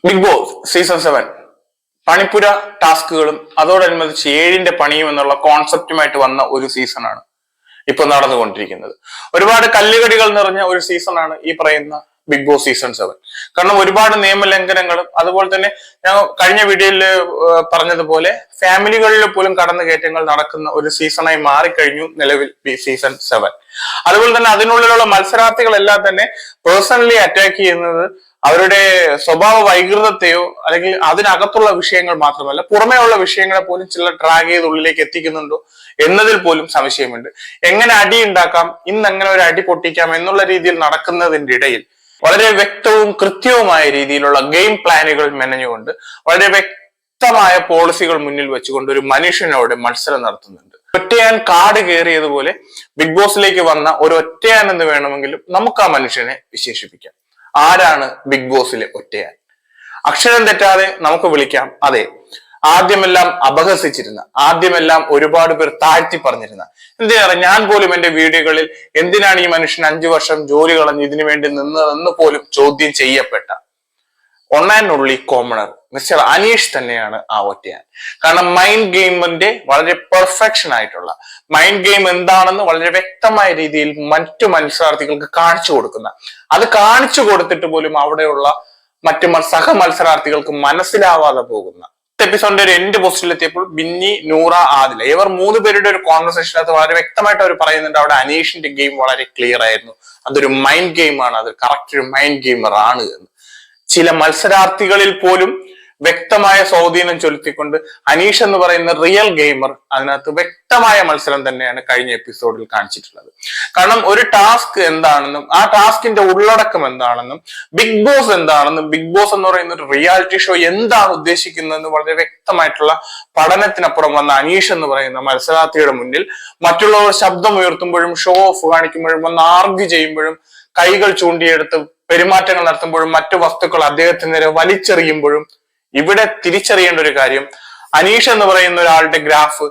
Big boss season 7 പണിപ്പുര ടാസ്കുകളും അതോടനുബന്ധിച്ച് ഏഴിന്റെ പണിയും എന്നുള്ള കോൺസെപ്റ്റുമായിട്ട് വന്ന ഒരു സീസണാണ് ഇപ്പൊ നടന്നുകൊണ്ടിരിക്കുന്നത്. ഒരുപാട് കല്ലുകടികൾ നിറഞ്ഞ ഒരു സീസണാണ് ഈ പറയുന്ന ബിഗ് ബോസ് സീസൺ 7. കാരണം ഒരുപാട് നിയമലംഘനങ്ങളും അതുപോലെ തന്നെ ഞാൻ കഴിഞ്ഞ വീഡിയോയിൽ പറഞ്ഞതുപോലെ ഫാമിലികളിൽ പോലും കടന്നുകയറ്റങ്ങൾ നടക്കുന്ന ഒരു സീസണായി മാറിക്കഴിഞ്ഞു നിലവിൽ സീസൺ 7. അതുപോലെ തന്നെ അതിനുള്ളിലുള്ള മത്സരാർത്ഥികളെല്ലാം തന്നെ പേഴ്സണലി അറ്റാക്ക് ചെയ്യുന്നത് അവരുടെ സ്വഭാവ വൈകൃതത്തെയോ അല്ലെങ്കിൽ അതിനകത്തുള്ള വിഷയങ്ങൾ മാത്രമല്ല പുറമേ ഉള്ള വിഷയങ്ങളെ പോലും ചിലർ ട്രാക്ക് ചെയ്ത് ഉള്ളിലേക്ക് എത്തിക്കുന്നുണ്ടോ എന്നതിൽ പോലും സംശയമുണ്ട്. എങ്ങനെ അടി ഉണ്ടാക്കാം, ഇന്ന് എങ്ങനെ ഒരു അടി പൊട്ടിക്കാം എന്നുള്ള രീതിയിൽ നടക്കുന്നതിന്റെ ഇടയിൽ വളരെ വ്യക്തവും കൃത്യവുമായ രീതിയിലുള്ള ഗെയിം പ്ലാനുകൾ മെനഞ്ഞുകൊണ്ട് വളരെ വ്യക്തമായ പോളിസികൾ മുന്നിൽ വെച്ചുകൊണ്ട് ഒരു മനുഷ്യനോട് മത്സരം നടത്തുന്നുണ്ട്. ഒറ്റയാൻ കാട് കയറിയതുപോലെ ബിഗ് ബോസിലേക്ക് വന്ന ഒരു ഒറ്റയാൻ എന്ന് വേണമെങ്കിലും നമുക്ക് ആ മനുഷ്യനെ വിശേഷിപ്പിക്കാം. ആരാണ് ബിഗ് ബോസിലെ ഒറ്റയാൻ? അക്ഷരം തെറ്റാതെ നമുക്ക് വിളിക്കാം. അതെ, ആദ്യമെല്ലാം അപഹസിച്ചിരുന്ന, ആദ്യമെല്ലാം ഒരുപാട് പേർ താഴ്ത്തി പറഞ്ഞിരുന്ന, എന്തിനാണ് ഞാൻ പോലും എന്റെ വീഡിയോകളിൽ എന്തിനാണ് ഈ മനുഷ്യൻ 5 വർഷം ജോലി കളഞ്ഞ് ഇതിനു വേണ്ടി നിന്നതെന്ന് പോലും ചോദ്യം ചെയ്യപ്പെട്ട one and only commoner mister Aneesh തന്നെയാണ് ആ ഒറ്റയാൻ. കാരണം മൈൻഡ് ഗെയിമിന്റെ വളരെ പെർഫെക്ഷൻ ആയിട്ടുള്ള മൈൻഡ് ഗെയിം എന്താണെന്ന് വളരെ വ്യക്തമായ രീതിയിൽ മറ്റു മത്സരാർത്ഥികൾക്ക് കാണിച്ചു കൊടുക്കുന്ന, അത് കാണിച്ചു കൊടുത്തിട്ട് പോലും അവിടെയുള്ള മറ്റു സഹ മത്സരാർത്ഥികൾക്ക് മനസ്സിലാവാതെ പോകുന്ന എപ്പിസോഡിന്റെ ഒരു എൻഡ് പോസ്റ്റിലെത്തിയപ്പോൾ ബിന്നി, നൂറ, ആദില ഇവർ 3 പേരുടെ ഒരു കോൺവെർസേഷൻ അത് വളരെ വ്യക്തമായിട്ട് അവർ പറയുന്നുണ്ട്. അവിടെ അനീഷിന്റെ ഗെയിം വളരെ ക്ലിയർ ആയിരുന്നു. അതൊരു മൈൻഡ് ഗെയിമാണ്, അത് കറക്റ്റ് ഒരു മൈൻഡ് ഗെയിമർ ആണ് എന്ന്. ചില മത്സരാർത്ഥികളിൽ പോലും വ്യക്തമായ സ്വാധീനം ചെലുത്തിക്കൊണ്ട് അനീഷ് എന്ന് പറയുന്ന റിയൽ ഗെയിമർ അതിനകത്ത് വ്യക്തമായ മത്സരം തന്നെയാണ് കഴിഞ്ഞ എപ്പിസോഡിൽ കാണിച്ചിട്ടുള്ളത്. കാരണം ഒരു ടാസ്ക് എന്താണെന്നും ആ ടാസ്കിന്റെ ഉള്ളടക്കം എന്താണെന്നും ബിഗ് ബോസ് എന്താണെന്നും ബിഗ് ബോസ് എന്ന് പറയുന്ന ഒരു റിയാലിറ്റി ഷോ എന്താണ് ഉദ്ദേശിക്കുന്നതെന്ന് വളരെ വ്യക്തമായിട്ടുള്ള പഠനത്തിനപ്പുറം വന്ന അനീഷ് എന്ന് പറയുന്ന മത്സരാർത്ഥിയുടെ മുന്നിൽ മറ്റുള്ളവർ ശബ്ദം ഉയർത്തുമ്പോഴും ഷോ ഓഫ് കാണിക്കുമ്പോഴും ഒന്ന് ആർഗ്യൂ ചെയ്യുമ്പോഴും കൈകൾ ചൂണ്ടിയെടുത്ത് പെരുമാറ്റങ്ങൾ നടത്തുമ്പോഴും മറ്റു വസ്തുക്കൾ അദ്ദേഹത്തിന് നേരെ വലിച്ചെറിയുമ്പോഴും ഇവിടെ തിരിച്ചറിയേണ്ട ഒരു കാര്യം, അനീഷ് എന്ന് പറയുന്ന ഒരാളുടെ ഗ്രാഫ്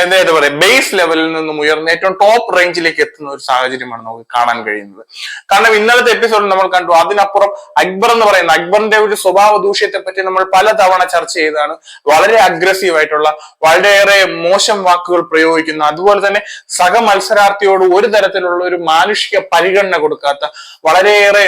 എന്താ പറയുക ബേസ് ലെവലിൽ നിന്നും ഉയർന്ന് ഏറ്റവും ടോപ്പ് റേഞ്ചിലേക്ക് എത്തുന്ന ഒരു സാഹചര്യമാണ് നമുക്ക് കാണാൻ കഴിയുന്നത്. കാരണം ഇന്നലത്തെ എപ്പിസോഡിൽ നമ്മൾ കണ്ടു, അതിനപ്പുറം അക്ബർ എന്ന് പറയുന്ന അക്ബറിന്റെ ഒരു സ്വഭാവ ദൂഷ്യത്തെ പറ്റി നമ്മൾ പലതവണ ചർച്ച ചെയ്താണ്. വളരെ അഗ്രസീവ് ആയിട്ടുള്ള, വളരെയേറെ മോശം വാക്കുകൾ പ്രയോഗിക്കുന്ന, അതുപോലെ തന്നെ സഹ മത്സരാർത്ഥിയോട് ഒരു തരത്തിലുള്ള ഒരു മാനുഷിക പരിഗണന കൊടുക്കാത്ത, വളരെയേറെ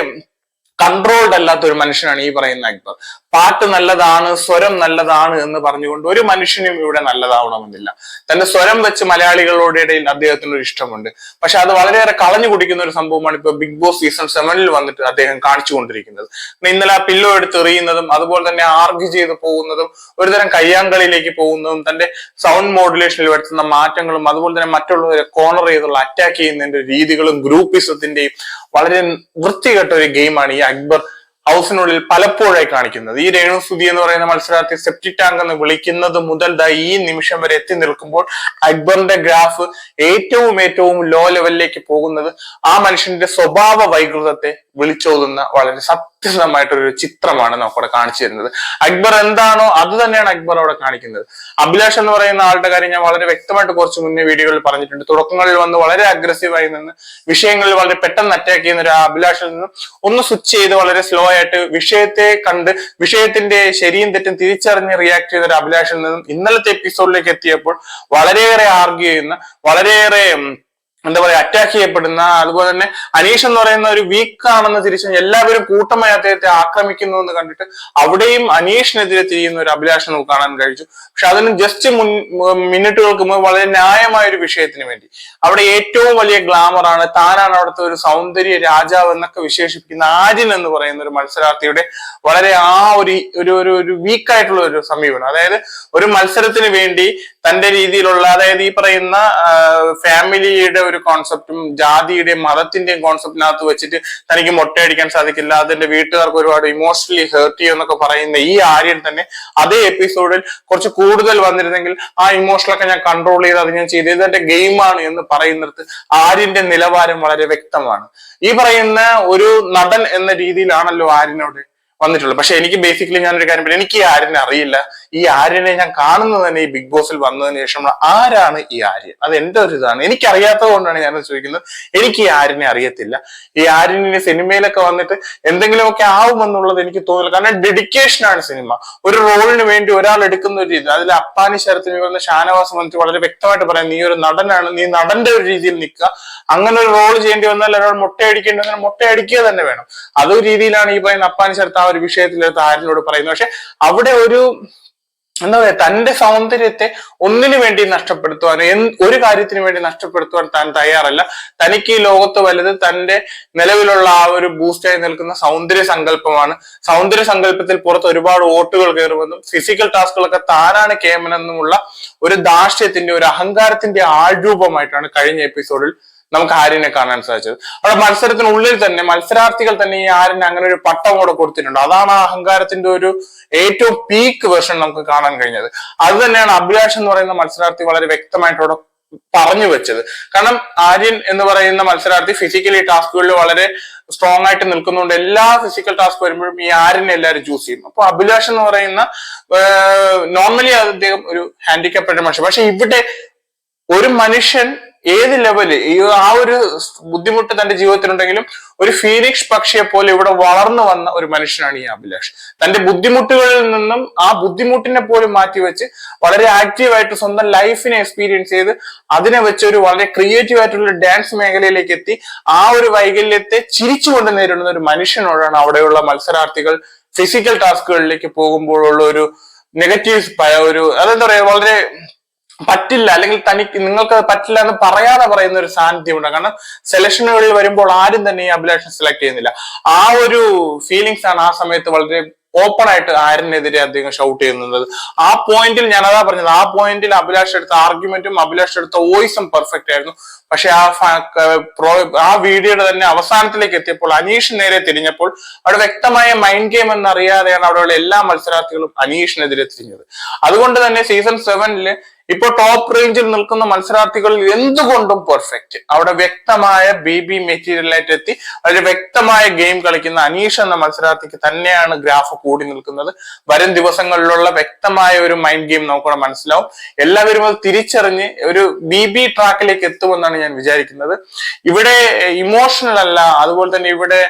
കൺട്രോൾഡ് അല്ലാത്ത ഒരു മനുഷ്യനാണ് ഈ പറയുന്ന അക്ബർ. പാട്ട് നല്ലതാണ്, സ്വരം നല്ലതാണ് എന്ന് പറഞ്ഞുകൊണ്ട് ഒരു മനുഷ്യനും ഇവിടെ നല്ലതാവണമെന്നില്ല. തന്റെ സ്വരം വെച്ച് മലയാളികളുടെ ഇടയിൽ അദ്ദേഹത്തിന് ഒരു ഇഷ്ടമുണ്ട്. പക്ഷെ അത് വളരെയേറെ കളഞ്ഞു കുടിക്കുന്ന ഒരു സംഭവമാണ് ഇപ്പൊ ബിഗ് ബോസ് സീസൺ 7 വന്നിട്ട് അദ്ദേഹം കാണിച്ചുകൊണ്ടിരിക്കുന്നത്. ഇന്നലെ ആ പില്ലോ എടുത്ത് എറിയുന്നതും അതുപോലെ തന്നെ ആർഗ്യൂ ചെയ്ത് പോകുന്നതും ഒരുതരം കയ്യാങ്കളിയിലേക്ക് പോകുന്നതും തന്റെ സൗണ്ട് മോഡുലേഷനിൽ വരുത്തുന്ന മാറ്റങ്ങളും അതുപോലെ തന്നെ മറ്റുള്ളവരെ കോർണർ ചെയ്തുള്ള അറ്റാക്ക് ചെയ്യുന്നതിന്റെ രീതികളും ഗ്രൂപ്പിസത്തിന്റെയും വളരെ വൃത്തികെട്ട ഒരു ഗെയിമാണ് ഈ അക്ബർ ഹൗസിനുള്ളിൽ പലപ്പോഴായി കാണിക്കുന്നത്. ഈ രേണുസുതി എന്ന് പറയുന്ന മത്സരാർത്ഥി സെപ്റ്റിക് ടാങ്ക് എന്ന് വിളിക്കുന്നത് മുതൽ ഈ നിമിഷം വരെ എത്തി നിൽക്കുമ്പോൾ അക്ബറിന്റെ ഗ്രാഫ് ഏറ്റവും ലോ ലെവലിലേക്ക് പോകുന്നത് ആ മനുഷ്യന്റെ സ്വഭാവ വൈകൃതത്തെ വിളിച്ചോതുന്ന വളരെ സത്യസന്ധമായിട്ടൊരു ചിത്രമാണ് നമുക്കവിടെ കാണിച്ചു തരുന്നത്. അക്ബർ എന്താണോ അത് തന്നെയാണ് അക്ബർ അവിടെ കാണിക്കുന്നത്. അഭിലാഷ് എന്ന് പറയുന്ന ആളുടെ കാര്യം ഞാൻ വളരെ വ്യക്തമായിട്ട് കുറച്ച് മുന്നേ വീഡിയോകളിൽ പറഞ്ഞിട്ടുണ്ട്. തുടക്കങ്ങളിൽ വന്ന് വളരെ അഗ്രസീവായി നിന്ന് വിഷയങ്ങളിൽ വളരെ പെട്ടെന്ന് അറ്റാക്ക് ചെയ്യുന്ന ഒരു അഭിലാഷിൽ നിന്ന് ഒന്ന് സ്വിച്ച് ചെയ്ത് വളരെ സ്ലോ ആയിട്ട് വിഷയത്തെ കണ്ട് വിഷയത്തിന്റെ ശരിയും തെറ്റും തിരിച്ചറിഞ്ഞ് റിയാക്ട് ചെയ്യുന്ന ഒരു അഭിലാഷിൽ നിന്നും ഇന്നലത്തെ എപ്പിസോഡിലേക്ക് എത്തിയപ്പോൾ വളരെയേറെ ആർഗ്യൂ ചെയ്യുന്ന, വളരെയേറെ എന്താ പറയാ അറ്റാക്ക് ചെയ്യപ്പെടുന്ന, അതുപോലെ തന്നെ അനീഷ് എന്ന് പറയുന്ന ഒരു വീക്ക് ആണെന്ന് തിരിച്ച് എല്ലാവരും കൂട്ടമായി അദ്ദേഹത്തെ ആക്രമിക്കുന്നു എന്ന് കണ്ടിട്ട് അവിടെയും അനീഷിനെതിരെ തിരിയുന്ന ഒരു അഭിലാഷം നമുക്ക് കാണാൻ കഴിച്ചു. പക്ഷെ അതിന് ജസ്റ്റ് മിനിറ്റുകൾക്ക് മുമ്പ് വളരെ ന്യായമായ ഒരു വിഷയത്തിന് വേണ്ടി അവിടെ ഏറ്റവും വലിയ ഗ്ലാമറാണ്, താനാണ് അവിടുത്തെ ഒരു സൗന്ദര്യ രാജാവ് എന്നൊക്കെ വിശേഷിപ്പിക്കുന്ന ആര്യൻ എന്ന് പറയുന്ന ഒരു മത്സരാർത്ഥിയുടെ വളരെ ആ ഒരു വീക്കായിട്ടുള്ള ഒരു സമീപനം, അതായത് ഒരു മത്സരത്തിന് വേണ്ടി തന്റെ രീതിയിലുള്ള, അതായത് ഈ പറയുന്ന ഫാമിലിയുടെ ഒരു കോൺസെപ്റ്റും ജാതിയുടെയും മതത്തിന്റെയും കോൺസെപ്റ്റിനകത്ത് വെച്ചിട്ട് തനിക്ക് മൊട്ടയടിക്കാൻ സാധിക്കില്ല, അതിന്റെ വീട്ടുകാർക്ക് ഒരുപാട് ഇമോഷണലി ഹേർട്ട് ചെയ്യും എന്നൊക്കെ പറയുന്ന ഈ ആര്യൻ തന്നെ അതേ എപ്പിസോഡിൽ കുറച്ച് കൂടുതൽ വന്നിരുന്നെങ്കിൽ ആ ഇമോഷണലൊക്കെ ഞാൻ കൺട്രോൾ ചെയ്ത് അത് ഞാൻ ചെയ്ത് ഇതെന്റെ ഗെയിമാണ് എന്ന് പറയുന്നിടത്ത് ആര്യന്റെ നിലവാരം വളരെ വ്യക്തമാണ്. ഈ പറയുന്ന ഒരു നടൻ എന്ന രീതിയിലാണല്ലോ ആര്യനോട് വന്നിട്ടുള്ളത്. പക്ഷെ എനിക്ക് ബേസിക്കലി ഞാനൊരു കാര്യം പറയാം, എനിക്ക് ഈ ആര്യനെ അറിയില്ല. ഈ ആര്യനെ ഞാൻ കാണുന്നത് തന്നെ ഈ ബിഗ് ബോസിൽ വന്നതിന് ശേഷം. ആരാണ് ഈ ആര്യൻ? അത് എന്റെ ഒരു ഇതാണ്, എനിക്കറിയാത്തത് കൊണ്ടാണ് ഞാനത് ചോദിക്കുന്നത്. എനിക്ക് ഈ ആര്യനെ അറിയത്തില്ല. ഈ ആര്യനെ സിനിമയിലൊക്കെ വന്നിട്ട് എന്തെങ്കിലുമൊക്കെ ആവുമെന്നുള്ളത് എനിക്ക് തോന്നില്ല. കാരണം ഡെഡിക്കേഷൻ ആണ് സിനിമ. ഒരു റോളിന് വേണ്ടി ഒരാൾ എടുക്കുന്ന ഒരു രീതി, അതിൽ അപ്പാനി ശരത്തിന് വരുന്ന ഷാനവാസ് വന്നിട്ട് വളരെ വ്യക്തമായിട്ട് പറയാം, നീ ഒരു നടനാണ്, നീ നടന്റെ ഒരു രീതിയിൽ നിൽക്കുക. അങ്ങനെ ഒരു റോൾ ചെയ്യേണ്ടി വന്നാൽ ഒരാൾ മുട്ടയടിക്കേണ്ടി വന്നാൽ മുട്ടയടിക്കുക തന്നെ വേണം. അതൊരു രീതിയിലാണ് ഈ പറയുന്ന അപ്പാനി ശരത്ത് ആ ഒരു വിഷയത്തിലെടുത്ത് ആര്യനോട് പറയുന്നത്. പക്ഷെ അവിടെ ഒരു എന്താ പറയാ, തന്റെ സൗന്ദര്യത്തെ ഒന്നിനു വേണ്ടി നഷ്ടപ്പെടുത്തുവാനോ ഒരു കാര്യത്തിന് വേണ്ടി നഷ്ടപ്പെടുത്തുവാൻ താൻ തയ്യാറല്ല. തനിക്ക് ഈ ലോകത്ത് വലുത് തന്റെ നിലവിലുള്ള ആ ഒരു ബൂസ്റ്റായി നിൽക്കുന്ന സൗന്ദര്യ സങ്കല്പമാണ്. സൗന്ദര്യ സങ്കല്പത്തിൽ പുറത്ത് ഒരുപാട് വോട്ടുകൾ കയറുമെന്നും ഫിസിക്കൽ ടാസ്കുകളൊക്കെ താനാണ് കേമനെന്നുമുള്ള ഒരു ധാർഷ്ട്യത്തിന്റെ, ഒരു അഹങ്കാരത്തിന്റെ ആൾരൂപമായിട്ടാണ് കഴിഞ്ഞ എപ്പിസോഡിൽ നമുക്ക് ആര്യനെ കാണാൻ സാധിച്ചത്. അവിടെ മത്സരത്തിനുള്ളിൽ തന്നെ മത്സരാർത്ഥികൾ തന്നെ ഈ ആര്യന് അങ്ങനെ ഒരു പട്ടം കൂടെ കൊടുത്തിട്ടുണ്ട്. അതാണ് ആ അഹങ്കാരത്തിന്റെ ഒരു ഏറ്റവും പീക്ക് വേർഷൻ നമുക്ക് കാണാൻ കഴിഞ്ഞത്. അത് തന്നെയാണ് അഭിലാഷ് എന്ന് പറയുന്ന മത്സരാർത്ഥി വളരെ വ്യക്തമായിട്ട് അവിടെ പറഞ്ഞു വെച്ചത്. കാരണം ആര്യൻ എന്ന് പറയുന്ന മത്സരാർത്ഥി ഫിസിക്കലി ടാസ്കുകളിൽ വളരെ സ്ട്രോങ് ആയിട്ട് നിൽക്കുന്നുണ്ട്. എല്ലാ ഫിസിക്കൽ ടാസ്ക് വരുമ്പോഴും ഈ ആര്യനെ എല്ലാവരും ചൂസ് ചെയ്യും. അപ്പൊ അഭിലാഷ് എന്ന് പറയുന്ന നോർമലി അദ്ദേഹം ഒരു ഹാൻഡിക്കാപ്ഡ് മനുഷ്യൻ. പക്ഷെ ഇവിടെ ഒരു മനുഷ്യൻ ഏത് ലെവല് ആ ഒരു ബുദ്ധിമുട്ട് തന്റെ ജീവിതത്തിലുണ്ടെങ്കിലും ഒരു ഫീനിക്സ് പക്ഷിയെ പോലെ ഇവിടെ വളർന്നു വന്ന ഒരു മനുഷ്യനാണ് ഈ അഭിലാഷ്. തന്റെ ബുദ്ധിമുട്ടുകളിൽ നിന്നും ആ ബുദ്ധിമുട്ടിനെ പോലും മാറ്റിവെച്ച് വളരെ ആക്റ്റീവായിട്ട് സ്വന്തം ലൈഫിനെ എക്സ്പീരിയൻസ് ചെയ്ത് അതിനെ വെച്ച് ഒരു വളരെ ക്രിയേറ്റീവ് ആയിട്ടുള്ള ഡാൻസ് മേഖലയിലേക്ക് എത്തി ആ ഒരു വൈകല്യത്തെ ചിരിച്ചുകൊണ്ട് നേരിടുന്ന ഒരു മനുഷ്യനോടാണ് അവിടെയുള്ള മത്സരാർത്ഥികൾ ഫിസിക്കൽ ടാസ്കുകളിലേക്ക് പോകുമ്പോഴുള്ള ഒരു നെഗറ്റീവ് ഒരു അതെന്താ പറയാ, വളരെ പറ്റില്ല അല്ലെങ്കിൽ നിങ്ങൾക്ക് പറ്റില്ല എന്ന് പറയാതെ പറയുന്ന ഒരു സാന്നിധ്യമുണ്ട്. കാരണം സെലക്ഷനുകളിൽ വരുമ്പോൾ ആരും തന്നെ ഈ അഭിലാഷിനെ സെലക്ട് ചെയ്യുന്നില്ല. ആ ഒരു ഫീലിങ്സ് ആണ് ആ സമയത്ത് വളരെ ഓപ്പൺ ആയിട്ട് ആര്യനെതിരെ അദ്ദേഹം ഷൗട്ട് ചെയ്യുന്നത്. ആ പോയിന്റിൽ ഞാൻ അതാ പറഞ്ഞത്, ആ പോയിന്റിൽ അഭിലാഷ് എടുത്ത ആർഗ്യുമെന്റും അഭിലാഷ് എടുത്ത വോയിസും പെർഫെക്റ്റ് ആയിരുന്നു. പക്ഷെ ആ വീഡിയോയുടെ തന്നെ അവസാനത്തിലേക്ക് എത്തിയപ്പോൾ അനീഷ് നേരെ തിരിഞ്ഞപ്പോൾ അവിടെ വ്യക്തമായ മൈൻഡ് ഗെയിം എന്നറിയാതെയാണ് അവിടെയുള്ള എല്ലാ മത്സരാർത്ഥികളും അനീഷിനെതിരെ തിരിഞ്ഞത്. അതുകൊണ്ട് തന്നെ സീസൺ 7 ഇപ്പൊ ടോപ്പ് റേഞ്ചിൽ നിൽക്കുന്ന മത്സരാർത്ഥികളിൽ എന്തുകൊണ്ടും പെർഫെക്റ്റ്, അവിടെ വ്യക്തമായ ബി മെറ്റീരിയലായിട്ട് എത്തി വളരെ വ്യക്തമായ ഗെയിം കളിക്കുന്ന അനീഷ് എന്ന മത്സരാർത്ഥിക്ക് തന്നെയാണ് ഗ്രാഫ് കൂടി നിൽക്കുന്നത്. വരും ദിവസങ്ങളിലുള്ള വ്യക്തമായ ഒരു മൈൻഡ് ഗെയിം നമുക്കിവിടെ മനസ്സിലാവും. എല്ലാവരും അത് തിരിച്ചറിഞ്ഞ് ഒരു ബി ട്രാക്കിലേക്ക് എത്തുമെന്നാണ് ഞാൻ വിചാരിക്കുന്നത്. ഇവിടെ ഇമോഷണൽ അല്ല, അതുപോലെ തന്നെ ഇവിടെ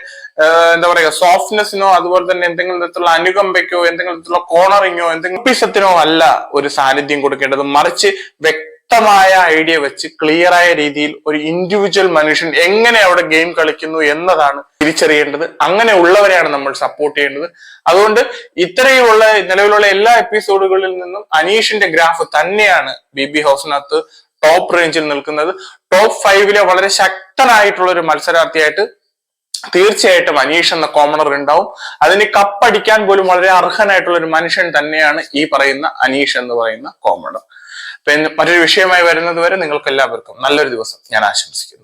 എന്താ പറയുക, സോഫ്റ്റ്നെസ്സിനോ അതുപോലെ തന്നെ എന്തെങ്കിലും തരത്തിലുള്ള അനുകമ്പയ്ക്കോ എന്തെങ്കിലും തരത്തിലുള്ള കോണറിങ്ങോ എന്തെങ്കിലും പിസത്തിനോ അല്ല ഒരു സാന്നിധ്യം കൊടുക്കേണ്ടത്. മറിച്ച് വ്യക്തമായ ഐഡിയ വെച്ച് ക്ലിയർ ആയ രീതിയിൽ ഒരു ഇൻഡിവിജ്വൽ മനുഷ്യൻ എങ്ങനെ അവിടെ ഗെയിം കളിക്കുന്നു എന്നതാണ് തിരിച്ചറിയേണ്ടത്. അങ്ങനെ ഉള്ളവരെയാണ് നമ്മൾ സപ്പോർട്ട് ചെയ്യേണ്ടത്. അതുകൊണ്ട് ഇത്രയുമുള്ള നിലവിലുള്ള എല്ലാ എപ്പിസോഡുകളിൽ നിന്നും അനീഷിന്റെ ഗ്രാഫ് തന്നെയാണ് ബി ഹൗസിനകത്ത് ടോപ്പ് റേഞ്ചിൽ നിൽക്കുന്നത്. ടോപ്പ് 5 വളരെ ശക്തനായിട്ടുള്ള ഒരു മത്സരാർത്ഥിയായിട്ട് തീർച്ചയായിട്ടും അനീഷ് എന്ന കോമണർ ഉണ്ടാവും. അതിന് കപ്പടിക്കാൻ പോലും വളരെ അർഹനായിട്ടുള്ള ഒരു മനുഷ്യൻ തന്നെയാണ് ഈ പറയുന്ന അനീഷ് എന്ന് പറയുന്ന കോമണർ. പിന്നെ മറ്റൊരു വിഷയമായി വരുന്നത് വരെ നിങ്ങൾക്ക് എല്ലാവർക്കും നല്ലൊരു ദിവസം ഞാൻ ആശംസിക്കുന്നു.